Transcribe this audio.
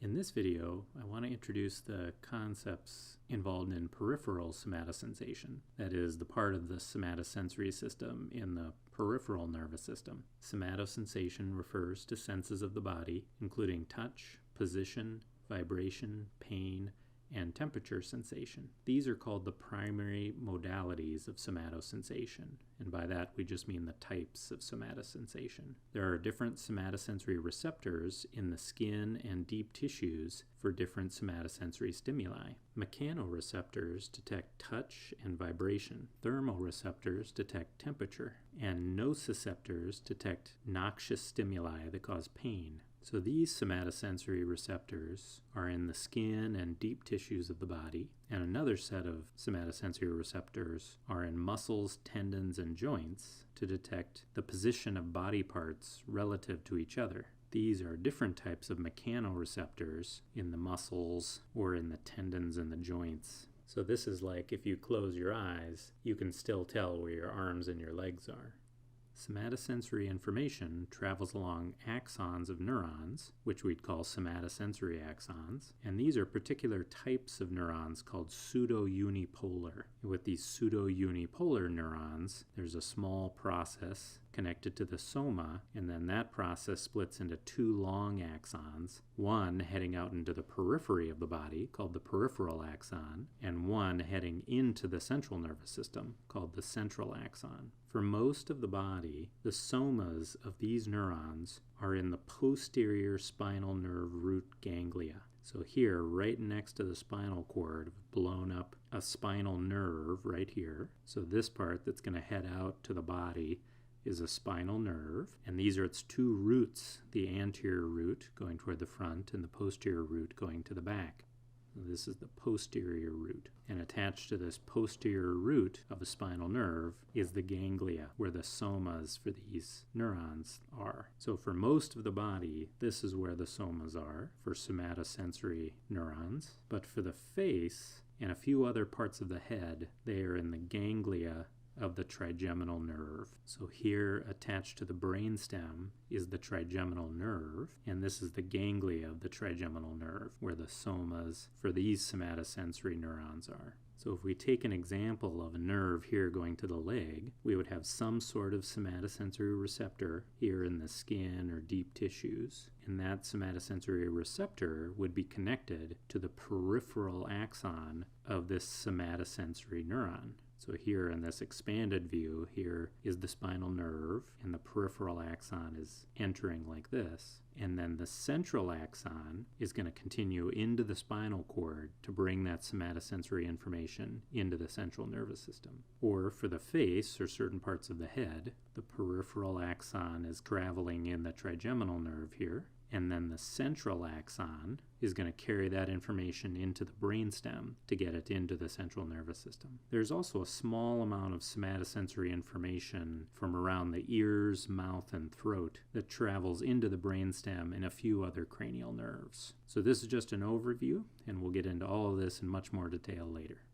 In this video, I want to introduce the concepts involved in peripheral somatosensation, that is, the part of the somatosensory system in the peripheral nervous system. Somatosensation refers to senses of the body, including touch, position, vibration, pain, and temperature sensation. These are called the primary modalities of somatosensation, and by that we just mean the types of somatosensation. There are different somatosensory receptors in the skin and deep tissues for different somatosensory stimuli. Mechanoreceptors detect touch and vibration. Thermoreceptors detect temperature, and nociceptors detect noxious stimuli that cause pain. So these somatosensory receptors are in the skin and deep tissues of the body, and another set of somatosensory receptors are in muscles, tendons, and joints to detect the position of body parts relative to each other. These are different types of mechanoreceptors in the muscles or in the tendons and the joints. So this is like if you close your eyes, you can still tell where your arms and your legs are. Somatosensory information travels along axons of neurons, which we'd call somatosensory axons, and these are particular types of neurons called pseudo-unipolar. With these pseudo-unipolar neurons, there's a small process connected to the soma, and then that process splits into two long axons, one heading out into the periphery of the body, called the peripheral axon, and one heading into the central nervous system, called the central axon. For most of the body, the somas of these neurons are in the posterior spinal nerve root ganglia. So here, right next to the spinal cord, we've blown up a spinal nerve right here. So this part that's going to head out to the body is a spinal nerve, and these are its two roots, the anterior root going toward the front and the posterior root going to the back. This is the posterior root, and attached to this posterior root of a spinal nerve is the ganglia, where the somas for these neurons are. So for most of the body, this is where the somas are for somatosensory neurons, but for the face and a few other parts of the head, they are in the ganglia of the trigeminal nerve. So here, attached to the brainstem, is the trigeminal nerve, and this is the ganglia of the trigeminal nerve, where the somas for these somatosensory neurons are. So if we take an example of a nerve here going to the leg, we would have some sort of somatosensory receptor here in the skin or deep tissues, and that somatosensory receptor would be connected to the peripheral axon of this somatosensory neuron. So here in this expanded view, here is the spinal nerve, and the peripheral axon is entering like this. And then the central axon is going to continue into the spinal cord to bring that somatosensory information into the central nervous system. Or for the face or certain parts of the head, the peripheral axon is traveling in the trigeminal nerve here, and then the central axon is going to carry that information into the brainstem to get it into the central nervous system. There's also a small amount of somatosensory information from around the ears, mouth, and throat that travels into the brainstem and a few other cranial nerves. So this is just an overview, and we'll get into all of this in much more detail later.